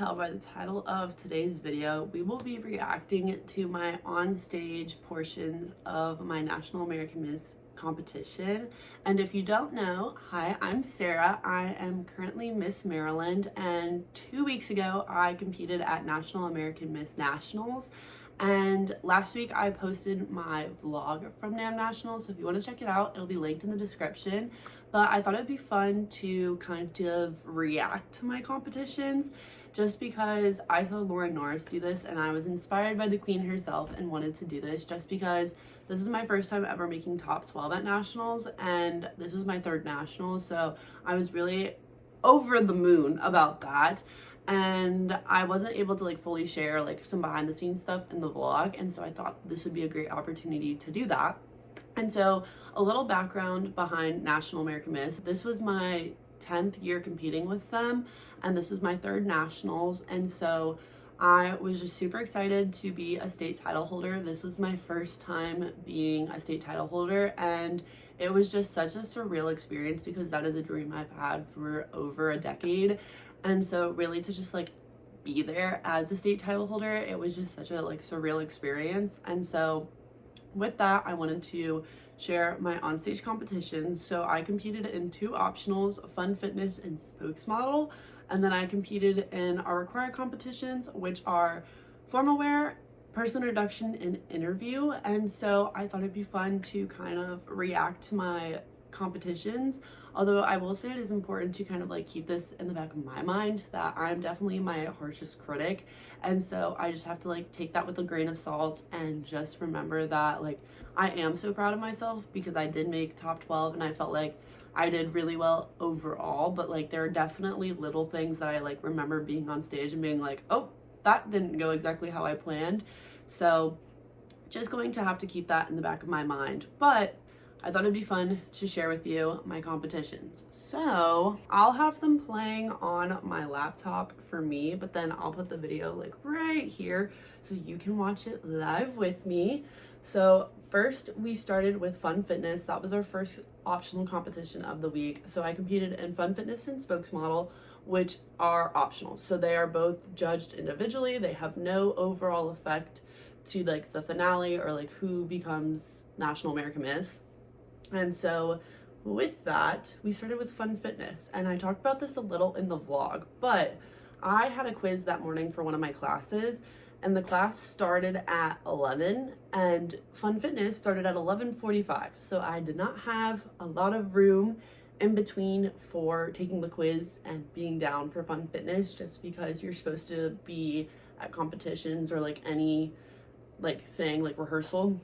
tell by the title of today's video, we will be reacting to my on-stage portions of my National American Miss competition. And if you don't know, hi, I'm Sarah. I am currently Miss Maryland, and 2 weeks ago I competed at National American Miss Nationals. And last week I posted my vlog from NAM Nationals, so if you want to check it out, it'll be linked in the description. But I thought it'd be fun to kind of react to my competitions just because I saw Lauren Norris do this and I was inspired by the queen herself and wanted to do this just because this is my first time ever making top 12 at nationals, and this was my third nationals, so I was really over the moon about that. And I wasn't able to fully share some behind the scenes stuff in the vlog, and so I thought this would be a great opportunity to do that. And so a little background behind National American Miss. This was my 10th year competing with them, and this was my third nationals, and so I was just super excited to be a state title holder. This was my first time being a state title holder, and it was just such a surreal experience because that is a dream I've had for over a decade. And so really to just be there as a state title holder, it was just such a surreal experience. And so with that, I wanted to share my onstage competitions. So I competed in 2 optionals, fun fitness and spokesmodel. And then I competed in our required competitions, which are formal wear, personal introduction, and interview. And so I thought it'd be fun to kind of react to my competitions. Although I will say it is important to kind of keep this in the back of my mind that I'm definitely my harshest critic, and so I just have to take that with a grain of salt and just remember that I am so proud of myself because I did make top 12 and I felt like I did really well overall, but there are definitely little things that I remember being on stage and being oh, that didn't go exactly how I planned. So just going to have to keep that in the back of my mind. But I thought it'd be fun to share with you my competitions. So I'll have them playing on my laptop for me, but then I'll put the video right here so you can watch it live with me. So first we started with fun fitness. That was our first optional competition of the week. So I competed in fun fitness and spokesmodel, which are optional. So they are both judged individually. They have no overall effect to the finale or who becomes National American Miss. And so with that, we started with fun fitness, and I talked about this a little in the vlog, but I had a quiz that morning for one of my classes, and the class started at 11 and fun fitness started at 11:45. So I did not have a lot of room in between for taking the quiz and being down for fun fitness, just because you're supposed to be at competitions or any thing rehearsal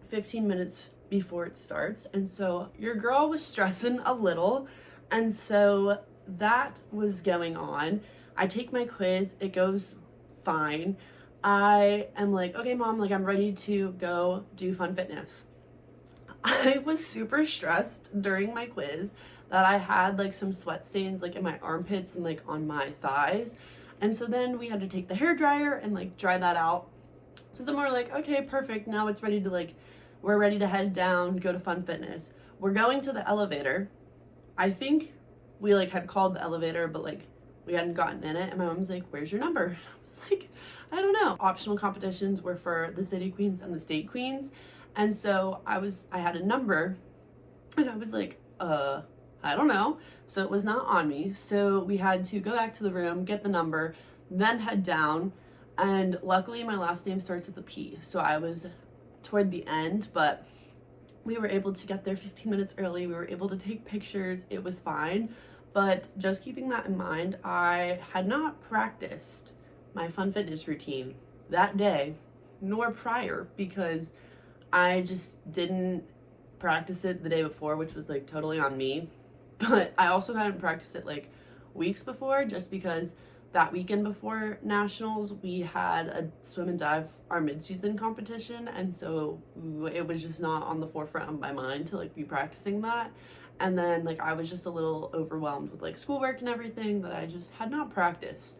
15 minutes before it starts. And so your girl was stressing a little, and so that was going on. I take my quiz, it goes fine. I am okay mom, I'm ready to go do fun fitness. I was super stressed during my quiz that I had some sweat stains in my armpits and on my thighs, and so then we had to take the hair dryer and dry that out. So then we're okay, perfect, now it's ready to we're ready to head down, go to fun fitness. We're going to the elevator. I think we had called the elevator, but we hadn't gotten in it. And my mom's where's your number? And I was I don't know. Optional competitions were for the city queens and the state queens. And so I had a number and I was I don't know. So it was not on me. So we had to go back to the room, get the number, then head down. And luckily my last name starts with a P. So I was toward the end, but we were able to get there 15 minutes early. We were able to take pictures. It was fine. But just keeping that in mind, I had not practiced my fun fitness routine that day nor prior because I just didn't practice it the day before, which was totally on me. But I also hadn't practiced it weeks before, just because that weekend before nationals we had a swim and dive, our mid-season competition, and so it was just not on the forefront of my mind to be practicing that. And then I was just a little overwhelmed with schoolwork and everything that I just had not practiced.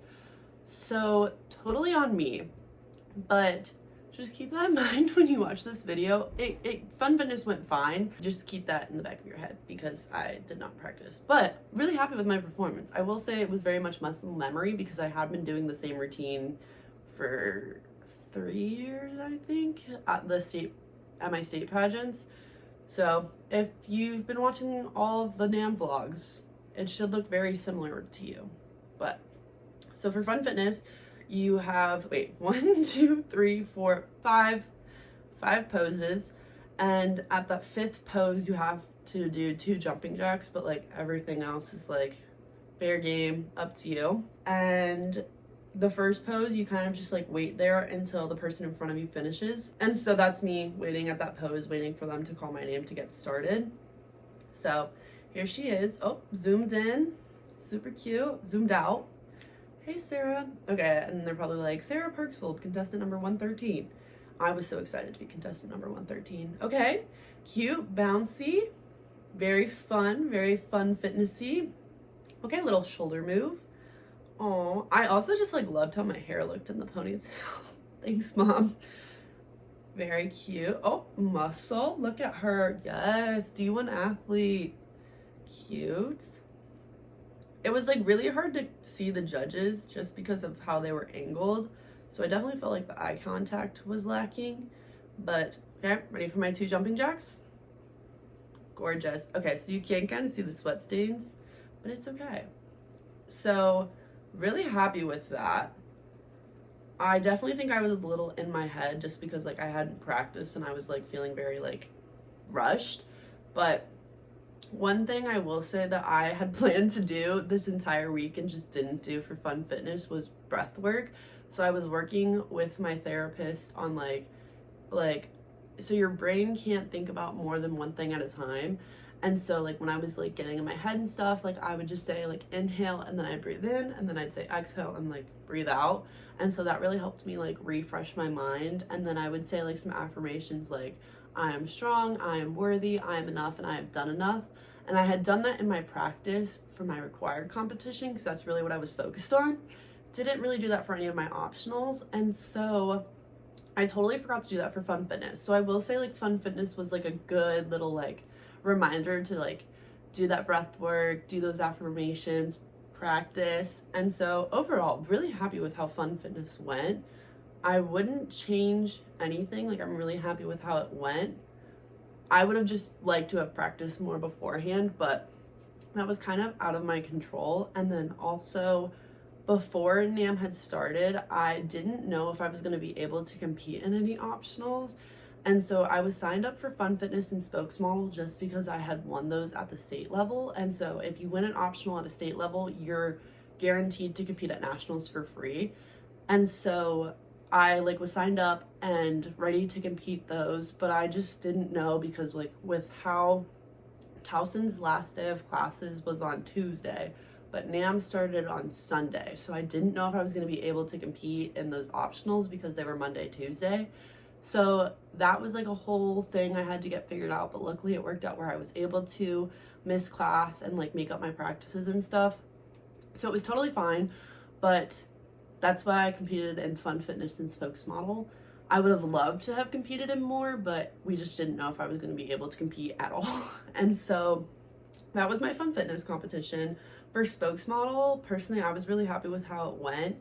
So totally on me. But just keep that in mind when you watch this video. Fun fitness went fine. Just keep that in the back of your head because I did not practice. But really happy with my performance. I will say it was very much muscle memory because I had been doing the same routine for 3 years, I think, at my state pageants. So if you've been watching all of the NAM vlogs, it should look very similar to you. But so for fun fitness, you have, one, two, three, four, five poses. And at that 5th pose, you have to do 2 jumping jacks, but like everything else is like fair game, up to you. And the first pose, you kind of just like wait there until the person in front of you finishes. And so that's me waiting at that pose, waiting for them to call my name to get started. So here she is. Oh, zoomed in, super cute, zoomed out. Hey, Sara. Okay, and they're probably like, Sara Parksfield, contestant number 113. I was so excited to be contestant number 113. Okay, cute, bouncy, very fun fitnessy. Okay, little shoulder move. Oh, I also just like loved how my hair looked in the ponytail. Thanks, Mom. Very cute. Oh, muscle. Look at her. Yes, D1 athlete. Cute. It was like really hard to see the judges just because of how they were angled. So I definitely felt like the eye contact was lacking. But okay, ready for my 2 jumping jacks? Gorgeous. Okay, so you can kind of see the sweat stains, but it's okay. So really happy with that. I definitely think I was a little in my head just because like I hadn't practiced and I was like feeling very like rushed. But one thing I will say that I had planned to do this entire week and just didn't do for fun fitness was breath work. So I was working with my therapist on like so your brain can't think about more than one thing at a time. And so like when I was like getting in my head and stuff, like I would just say like inhale and then I'd breathe in and then I'd say exhale and like breathe out. And so that really helped me like refresh my mind. And then I would say like some affirmations like I am strong, I am worthy, I am enough, and I have done enough. And I had done that in my practice for my required competition because that's really what I was focused on. Didn't really do that for any of my optionals. And so I totally forgot to do that for fun fitness. So I will say like fun fitness was like a good little like reminder to like do that breath work, do those affirmations, practice. And so overall, really happy with how fun fitness went. I wouldn't change anything. Like I'm really happy with how it went. I would have just liked to have practiced more beforehand, but that was kind of out of my control. And then also before NAM had started, I didn't know if I was going to be able to compete in any optionals. And so I was signed up for Fun Fitness and Spokesmodel just because I had won those at the state level. And so if you win an optional at a state level, you're guaranteed to compete at nationals for free. And so I like was signed up and ready to compete those, but I just didn't know because like with how Towson's last day of classes was on Tuesday, but NAM started on Sunday. So I didn't know if I was going to be able to compete in those optionals because they were Monday, Tuesday. So that was like a whole thing I had to get figured out, but luckily it worked out where I was able to miss class and like make up my practices and stuff. So it was totally fine, but that's why I competed in Fun Fitness and Spokesmodel. I would have loved to have competed in more, but we just didn't know if I was going to be able to compete at all. And so that was my Fun Fitness competition. For Spokesmodel, personally, I was really happy with how it went,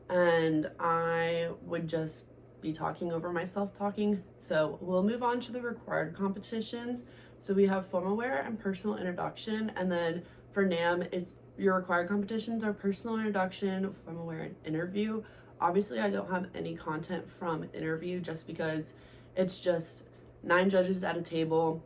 and I would just be talking over myself talking. So we'll move on to the required competitions. So we have formal wear and personal introduction, and then for NAM, it's your required competitions are personal introduction, formal wear, and interview. Obviously, I don't have any content from interview just because it's just 9 judges at a table,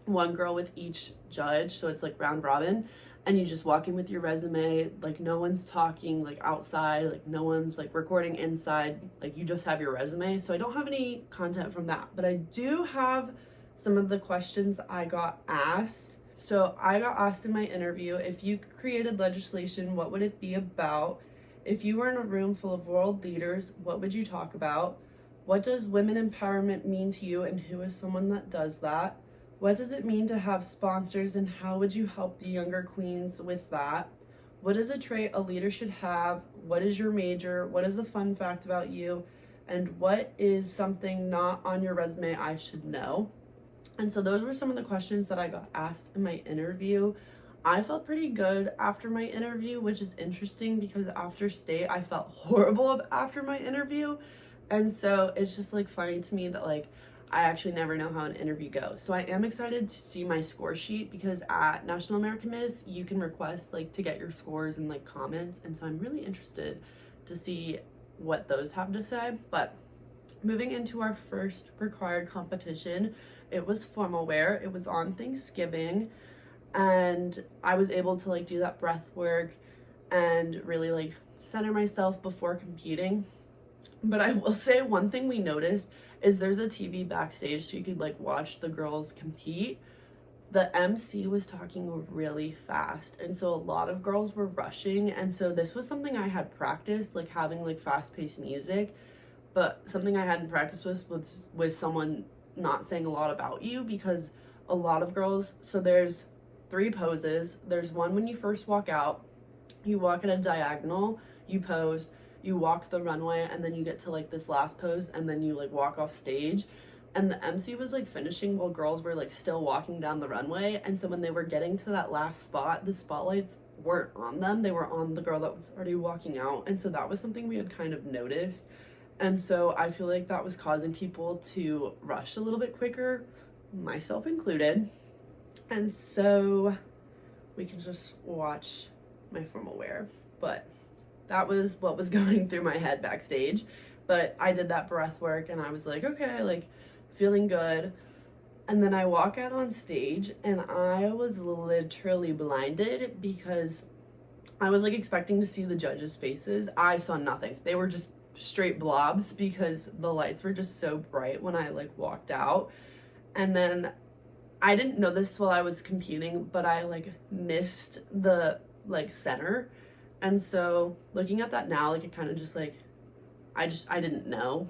1 girl with each judge, so it's like round robin, and you just walk in with your resume, like no one's talking like outside, like no one's like recording inside, like you just have your resume. So I don't have any content from that, but I do have some of the questions I got asked. So I got asked in my interview, if you created legislation, what would it be about? If you were in a room full of world leaders, what would you talk about? What does women empowerment mean to you, and who is someone that does that? What does it mean to have sponsors, and how would you help the younger queens with that? What is a trait a leader should have? What is your major? What is a fun fact about you? and what is something not on your resume I should know? And so those were some of the questions that I got asked in my interview. I felt pretty good after my interview, which is interesting because after state I felt horrible after my interview. And so it's just like funny to me that like I actually never know how an interview goes. So I am excited to see my score sheet because at National American Miss you can request like to get your scores and like comments, and so I'm really interested to see what those have to say. But moving into our first required competition, it was formal wear. It was on Thanksgiving, and I was able to like do that breath work and really like center myself before competing. But I will say one thing we noticed is there's a TV backstage so you could like watch the girls compete. The MC was talking really fast, and so a lot of girls were rushing, and so this was something I had practiced, like having like fast-paced music, but something I hadn't practiced was someone not saying a lot about you, because a lot of girls, so there's 3 poses. There's one when you first walk out, you walk at a diagonal, you pose, you walk the runway, and then you get to like this last pose, and then you like walk off stage. And the MC was like finishing while girls were like still walking down the runway, and so when they were getting to that last spot, the spotlights weren't on them, they were on the girl that was already walking out. And so that was something we had kind of noticed, and so I feel like that was causing people to rush a little bit quicker, myself included. And so we can just watch my formal wear, but that was what was going through my head backstage. But I did that breath work and I was like, okay, like feeling good. And then I walk out on stage and I was literally blinded because I was like expecting to see the judges' faces. I saw nothing. They were just straight blobs because the lights were just so bright when I like walked out. And then I didn't know this while I was competing, but I like missed the like center. And so looking at that now, like it kind of just like I didn't know.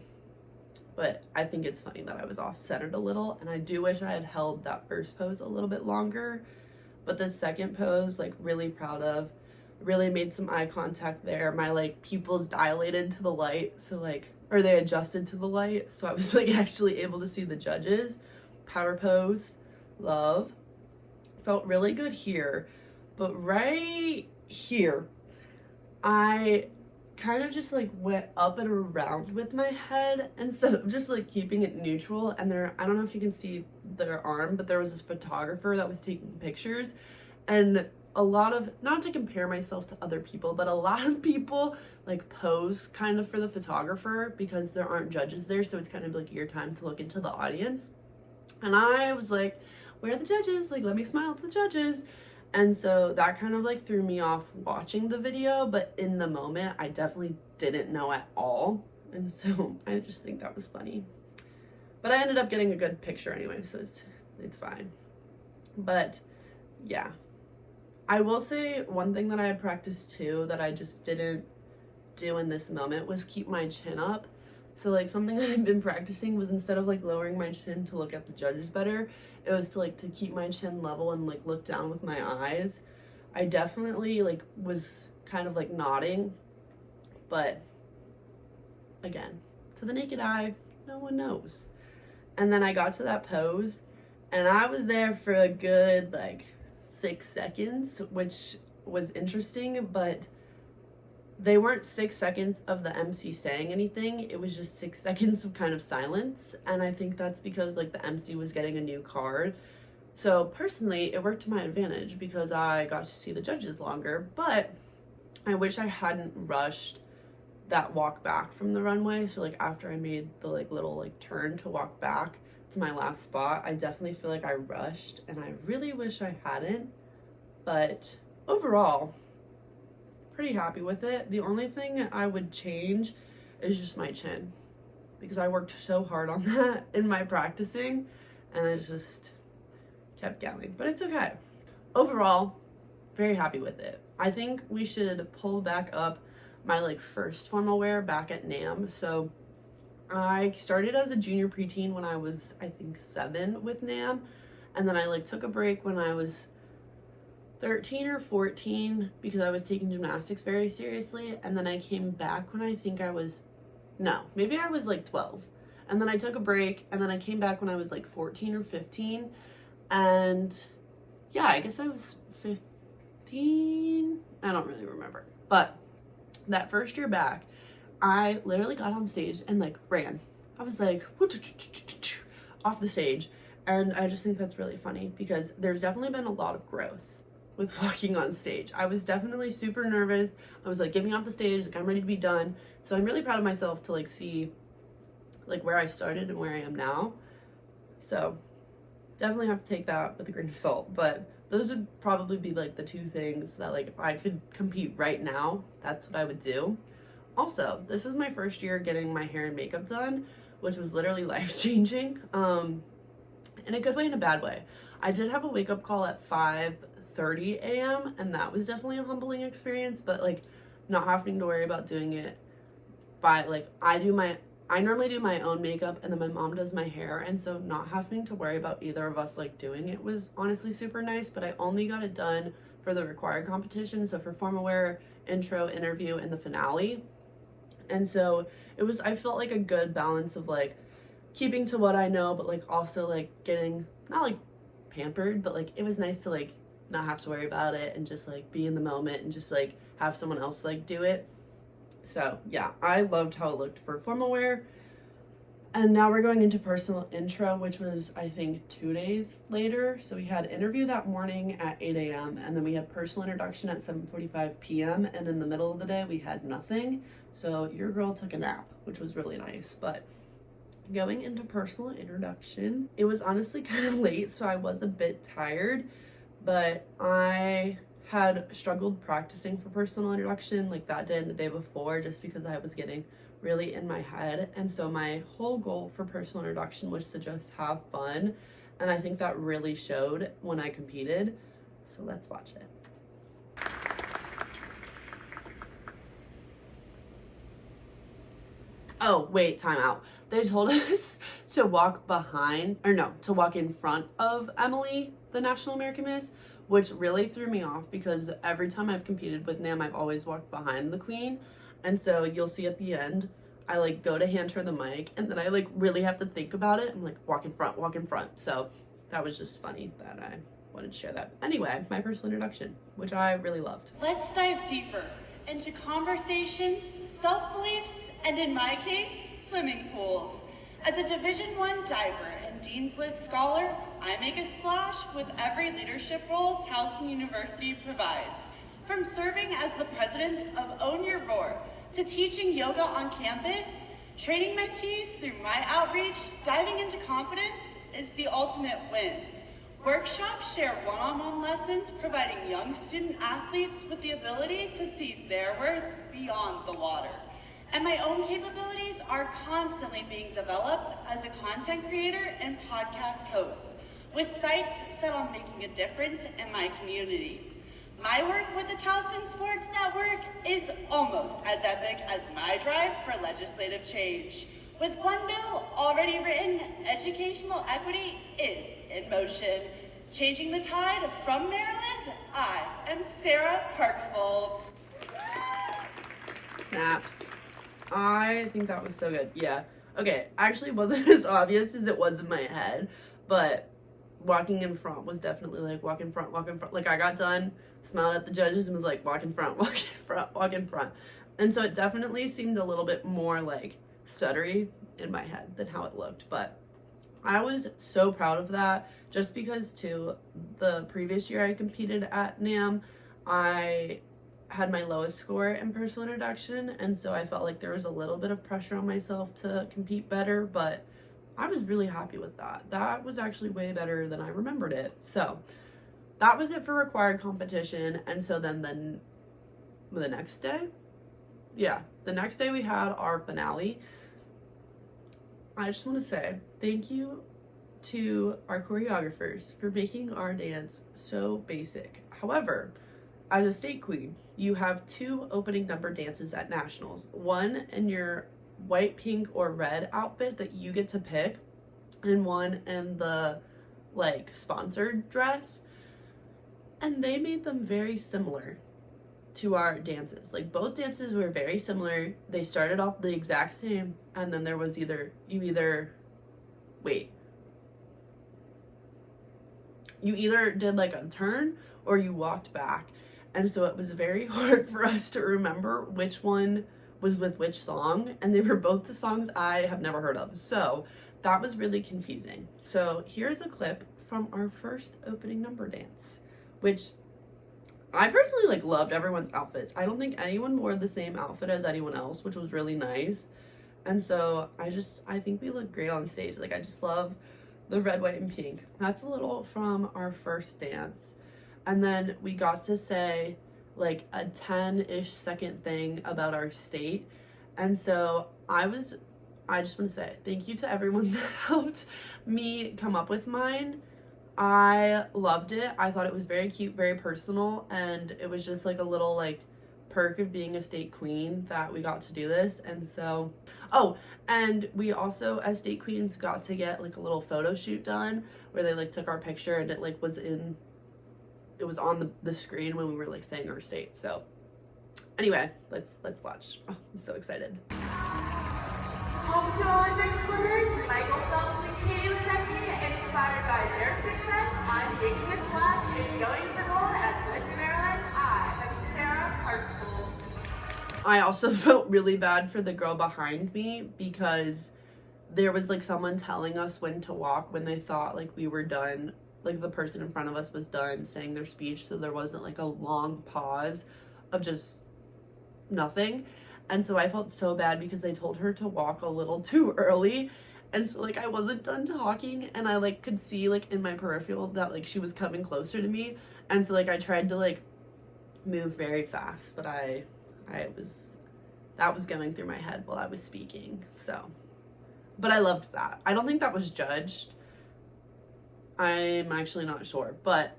But I think it's funny that I was off-centered a little, and I do wish I had held that first pose a little bit longer. But the second pose, like really proud of, really made some eye contact there. My like pupils dilated to the light, so like, or they adjusted to the light, so I was like actually able to see the judges. Power pose, love. Felt really good here, but right here, I kind of just like went up and around with my head instead of just like keeping it neutral. And there, I don't know if you can see their arm, but there was this photographer that was taking pictures, and a lot of, not to compare myself to other people, but a lot of people like pose kind of for the photographer because there aren't judges there, so it's kind of like your time to look into the audience. And I was like, where are the judges? Like, let me smile at the judges. And so that kind of like threw me off watching the video, but in the moment I definitely didn't know at all. And so I just think that was funny. But I ended up getting a good picture anyway, so it's fine. But yeah. I will say one thing that I had practiced too that I just didn't do in this moment was keep my chin up. So like something I've been practicing was, instead of like lowering my chin to look at the judges better, it was to like to keep my chin level and like look down with my eyes. I definitely like was kind of like nodding, but again, to the naked eye, no one knows. And then I got to that pose and I was there for a good like 6 seconds, which was interesting, but they weren't 6 seconds of the MC saying anything. It was just 6 seconds of kind of silence. And I think that's because like the MC was getting a new card. So personally, it worked to my advantage because I got to see the judges longer, but I wish I hadn't rushed that walk back from the runway. So like after I made the like little like turn to walk back to my last spot, I definitely feel like I rushed, and I really wish I hadn't. But overall, pretty happy with it. The only thing I would change is just my chin, because I worked so hard on that in my practicing and it just kept going, but it's okay. Overall, very happy with it. I think we should pull back up my like first formal wear back at NAM. So I started as a junior preteen when I was, I think, 7 with NAM, and then I like took a break when I was 13 or 14 because I was taking gymnastics very seriously, and then I came back when I think I was No, maybe I was like 12. And then I took a break, and then I came back when I was like 14 or 15. And yeah, I guess I was 15. I don't really remember. But that first year back, I literally got on stage and like ran. I was like off the stage. And I just think that's really funny because there's definitely been a lot of growth with walking on stage. I was definitely super nervous. I was like getting off the stage, like I'm ready to be done. So I'm really proud of myself to like see like where I started and where I am now. So definitely have to take that with a grain of salt. But those would probably be like the two things that like if I could compete right now, that's what I would do. Also, this was my first year getting my hair and makeup done, which was literally life-changing. In a good way and a bad way. I did have a wake-up call at 5:30 a.m. and that was definitely a humbling experience, but like not having to worry about doing it by like I normally do my own makeup and then my mom does my hair, and so not having to worry about either of us like doing it was honestly super nice. But I only got it done for the required competition, so for formal wear, intro, interview, and the finale. And so I felt like a good balance of like keeping to what I know, but like also like getting not like pampered, but like it was nice to like not have to worry about it and just like be in the moment and just like have someone else like do it. So yeah, I loved how it looked for formal wear. And now we're going into personal intro, which was I think 2 days later. So we had interview that morning at 8 a.m. and then we had personal introduction at 7:45 p.m. and in the middle of the day we had nothing. So your girl took a nap, which was really nice. But going into personal introduction, it was honestly kind of late, so I was a bit tired, but I had struggled practicing for personal introduction like that day and the day before just because I was getting really in my head. And so my whole goal for personal introduction was to just have fun, and I think that really showed when I competed. So let's watch it. Oh, wait, time out. They told us to walk to walk in front of Emily, the National American Miss, which really threw me off because every time I've competed with NAM, I've always walked behind the queen. And so you'll see at the end, I like go to hand her the mic and then I like really have to think about it. I'm like, walk in front, walk in front. So that was just funny that I wanted to share that. Anyway, my personal introduction, which I really loved. Let's dive deeper into conversations, self-beliefs, and in my case, swimming pools. As a Division I diver and Dean's List scholar, I make a splash with every leadership role Towson University provides. From serving as the president of Own Your Roar, to teaching yoga on campus, training mentees through my outreach, diving into confidence is the ultimate win. Workshops share one-on-one lessons, providing young student athletes with the ability to see their worth beyond the water. And my own capabilities are constantly being developed as a content creator and podcast host, with sights set on making a difference in my community. My work with the Towson Sports Network is almost as epic as my drive for legislative change. With one bill already written, educational equity is in motion. Changing the tide from Maryland, I am Sara Parksvold. Snaps. I think that was so good. Yeah. Okay, actually wasn't as obvious as it was in my head, but walking in front was definitely like walk in front, walk in front. Like I got done, smiled at the judges and was like walk in front, walk in front, walk in front. And so it definitely seemed a little bit more like stuttery in my head than how it looked. But I was so proud of that just because too, the previous year I competed at NAM, I had my lowest score in personal introduction, and so I felt like there was a little bit of pressure on myself to compete better, but I was really happy with that. That was actually way better than I remembered it. So that was it for required competition. And so then the next day, we had our finale. I just want to say thank you to our choreographers for making our dance so basic. However, as a state queen, you have 2 opening number dances at nationals. One in your white, pink, or red outfit that you get to pick, and one in the like sponsored dress. And they made them very similar to our dances. Like, both dances were very similar. They started off the exact same, and then there was either you either did like a turn or you walked back. And so it was very hard for us to remember which one was with which song, and they were both the songs I have never heard of. So that was really confusing. So here's a clip from our first opening number dance, which I personally like loved everyone's outfits. I don't think anyone wore the same outfit as anyone else, which was really nice. And so I think we look great on stage. Like, I just love the red, white, and pink. That's a little from our first dance. And then we got to say like a 10-ish second thing about our state. And so I just want to say thank you to everyone that helped me come up with mine. I loved it. I thought it was very cute, very personal, and it was just like a little like perk of being a state queen that we got to do this. And so, and we also as state queens got to get like a little photo shoot done where they like took our picture, and it like was on the screen when we were like saying our state. So anyway, let's watch. Oh, I'm so excited. Home to Olympic swimmers, Michael Phelps and Katie Ledecky, inspired by their success on making a splash and going for gold at Miss Maryland. I am Sara Hartspool. I also felt really bad for the girl behind me because there was like someone telling us when to walk when they thought like we were done, like the person in front of us was done saying their speech, so there wasn't like a long pause of just nothing. And so I felt so bad because they told her to walk a little too early, and so like I wasn't done talking, and I like could see like in my peripheral that like she was coming closer to me, and so like I tried to like move very fast, but that was going through my head while I was speaking. So, but I loved that. I don't think that was judged. I'm actually not sure, but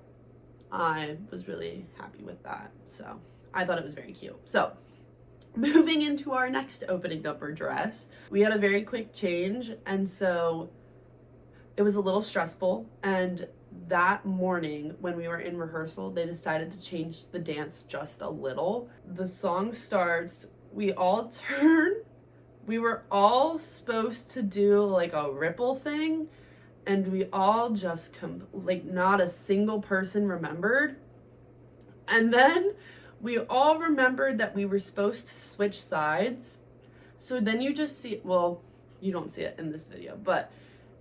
I was really happy with that. So I thought it was very cute. So moving into our next opening number dress, we had a very quick change, and so it was a little stressful. And that morning when we were in rehearsal, they decided to change the dance just a little. The song starts, we all turn, we were all supposed to do like a ripple thing, and we all just like not a single person remembered. And then we all remembered that we were supposed to switch sides. So then you just see, well, you don't see it in this video, but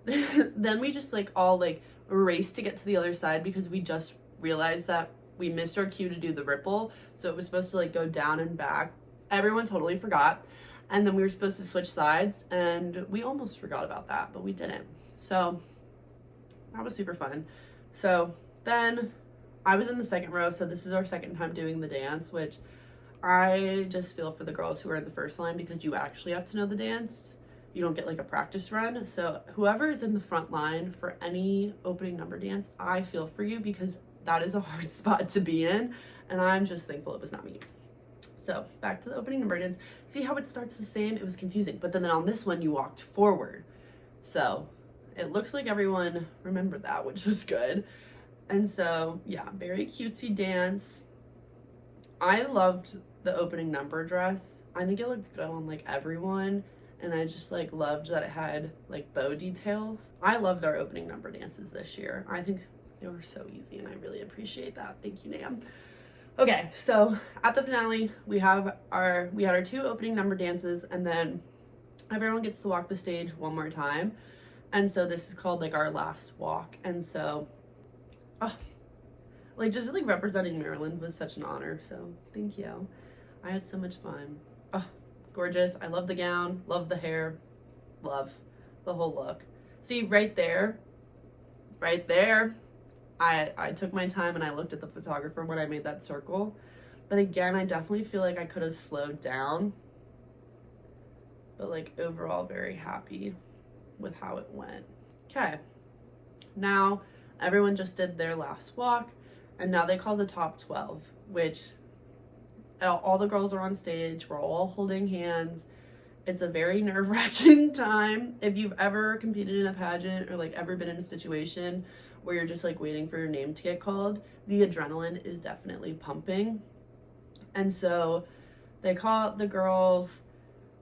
then we just like all like raced to get to the other side because we just realized that we missed our cue to do the ripple. So it was supposed to like go down and back. Everyone totally forgot. And then we were supposed to switch sides, and we almost forgot about that, but we didn't. So that was super fun. So then I was in the second row, so this is our second time doing the dance, which I just feel for the girls who are in the first line because you actually have to know the dance. You don't get like a practice run. So whoever is in the front line for any opening number dance, I feel for you because that is a hard spot to be in, and I'm just thankful it was not me. So back to the opening number dance. See how it starts the same? It was confusing, but then on this one you walked forward. So it looks like everyone remembered that, which was good. And so, yeah, very cutesy dance. I loved the opening number dress. I think it looked good on like everyone. And I just like loved that it had like bow details. I loved our opening number dances this year. I think they were so easy, and I really appreciate that. Thank you, Nam. Okay, so at the finale, we had our 2 opening number dances, and then everyone gets to walk the stage one more time. And so this is called like our last walk. And so like just like representing Maryland was such an honor. So thank you. I had so much fun. Gorgeous. I love the gown, love the hair, love the whole look. See right there, I took my time and I looked at the photographer when I made that circle. But again, I definitely feel like I could have slowed down. But like overall, very happy with how it went. Okay, now everyone just did their last walk, and now they call the top 12, which all the girls are on stage. We're all holding hands. It's a very nerve-wracking time. If you've ever competed in a pageant or like ever been in a situation where you're just like waiting for your name to get called, the adrenaline is definitely pumping. And so they call the girls,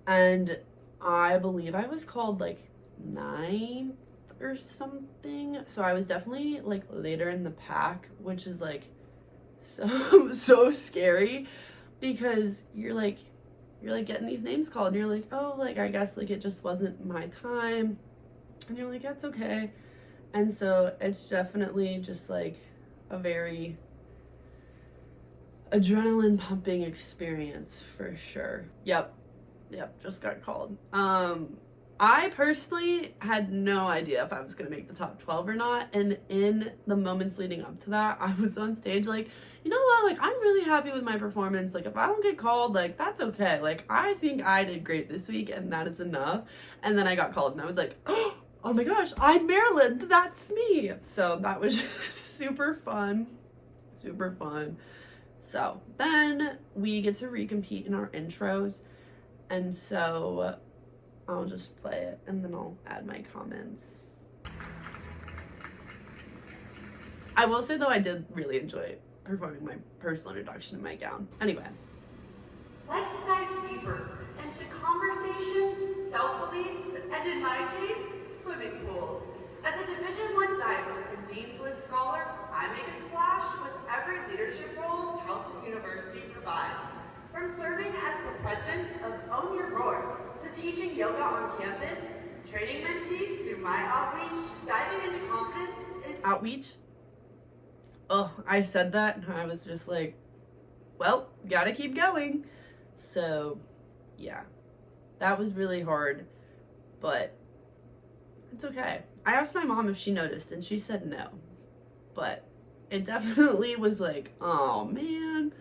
and I believe I was called like 9th or something. So I was definitely like later in the pack, which is like so scary, because you're like getting these names called and you're like, oh, like I guess like it just wasn't my time, and you're like, that's okay. And so it's definitely just like a very adrenaline pumping experience for sure. Yep, just got called. I personally had no idea if I was gonna make the top 12 or not, and in the moments leading up to that, I was on stage like, you know what, like I'm really happy with my performance. Like if I don't get called, like that's okay. Like I think I did great this week and that is enough. And then I got called and I was like, oh my gosh, I'm Maryland, that's me. So that was super fun. So then we get to recompete in our intros, and so I'll just play it and then I'll add my comments. I will say though, I did really enjoy performing my personal introduction in my gown. Anyway. Let's dive deeper into conversations, self-beliefs, and in my case, swimming pools. As a Division I diver and Dean's List scholar, I make a splash with every leadership role Towson University provides. From serving as the president of Own Your Roar, to teaching yoga on campus, training mentees through my outreach, diving into confidence is... Outreach? Oh, I said that and I was just like, well, gotta keep going. So, yeah. That was really hard, but it's okay. I asked my mom if she noticed and she said no. But it definitely was like, oh man.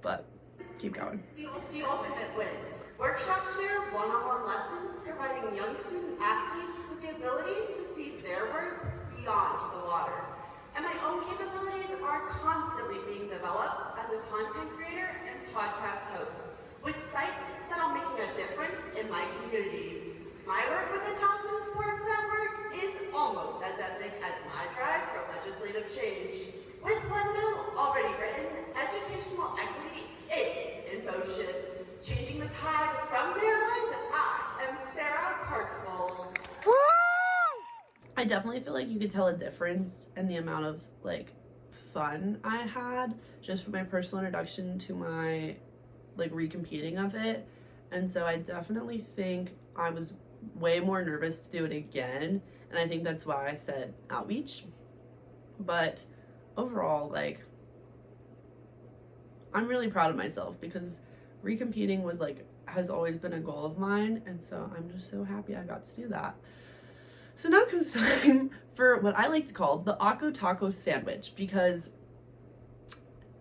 But keep going. The ultimate win. Workshops share one-on-one lessons, providing young student athletes with the ability to see their worth beyond the water. And my own capabilities are constantly being developed as a content creator and podcast host, with sights set on making a difference in my community. My work with the Towson Sports Network is almost as epic as my drive for legislative change. With one bill already written, educational equity is in motion. Changing the tide from Maryland, I am Sara Parkswell. I definitely feel like you could tell a difference in the amount of like fun I had just from my personal introduction to my like recompeting of it. And so I definitely think I was way more nervous to do it again, and I think that's why I said outreach. But overall, like, I'm really proud of myself because recompeting was like has always been a goal of mine, and so I'm just so happy I got to do that. So now comes time for what I like to call the Akko Taco sandwich, because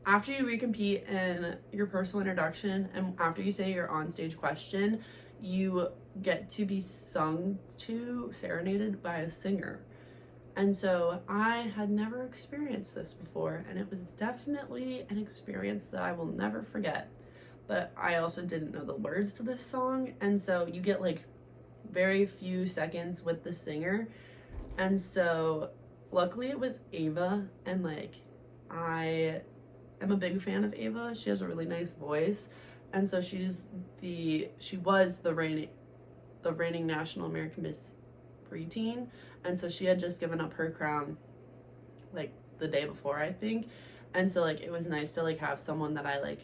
after you recompete in your personal introduction and after you say your onstage question, you get to be sung to, serenaded by a singer. And so I had never experienced this before, and it was definitely an experience that I will never forget. But I also didn't know the words to this song, and so you get like very few seconds with the singer. And so luckily it was Ava, and like I am a big fan of Ava. She has a really nice voice, and so she was the reigning National American Miss Preteen, and so she had just given up her crown like the day before, I think. And so like it was nice to like have someone that I like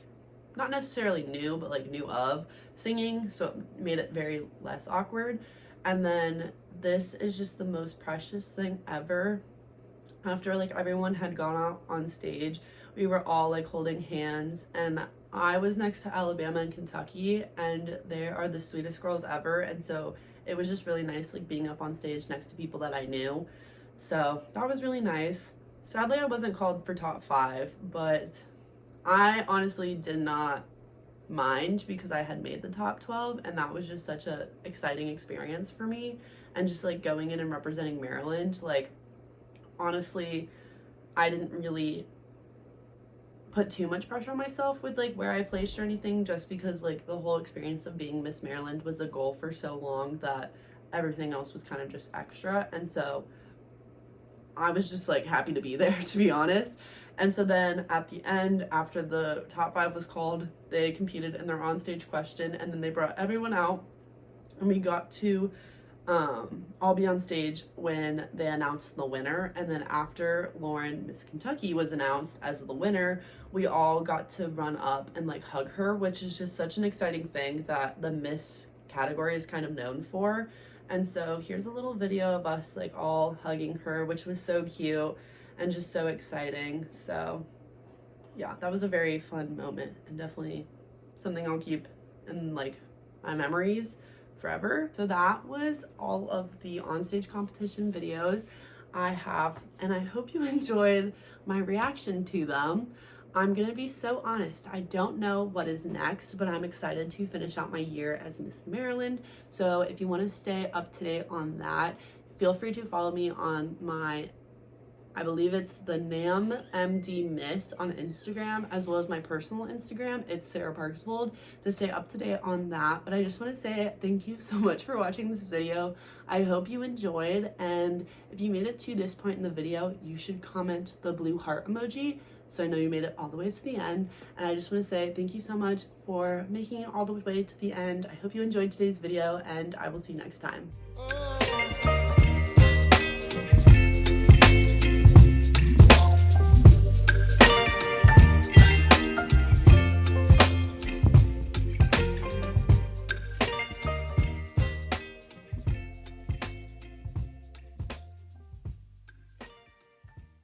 not necessarily knew but like knew of singing, so it made it very less awkward. And then this is just the most precious thing ever. After like everyone had gone out on stage, we were all like holding hands, and I was next to Alabama and Kentucky, and they are the sweetest girls ever. And so it was just really nice like being up on stage next to people that I knew. So that was really nice. Sadly, I wasn't called for top 5, but I honestly did not mind because I had made the top 12, and that was just such a exciting experience for me. And just like going in and representing Maryland, like honestly, I didn't really put too much pressure on myself with like where I placed or anything, just because like the whole experience of being Miss Maryland was a goal for so long that everything else was kind of just extra. And so I was just like happy to be there, to be honest. And so then at the end, after the top 5 was called, they competed in their onstage question, and then they brought everyone out, and we got to all be on stage when they announced the winner. And then after Lauren, Miss Kentucky, was announced as the winner, we all got to run up and like hug her, which is just such an exciting thing that the Miss category is kind of known for. And so here's a little video of us like all hugging her, which was so cute and just so exciting. So yeah, that was a very fun moment, and definitely something I'll keep in like my memories forever. So that was all of the onstage competition videos I have, and I hope you enjoyed my reaction to them. I'm gonna be so honest, I don't know what is next, but I'm excited to finish out my year as Miss Maryland. So if you want to stay up to date on that, feel free to follow me on my, I believe it's the NAM MD Miss on Instagram, as well as my personal Instagram. It's Sara Parksvold, to stay up to date on that. But I just want to say thank you so much for watching this video. I hope you enjoyed, and if you made it to this point in the video, you should comment the blue heart emoji so I know you made it all the way to the end. And I just want to say thank you so much for making it all the way to the end. I hope you enjoyed today's video, and I will see you next time.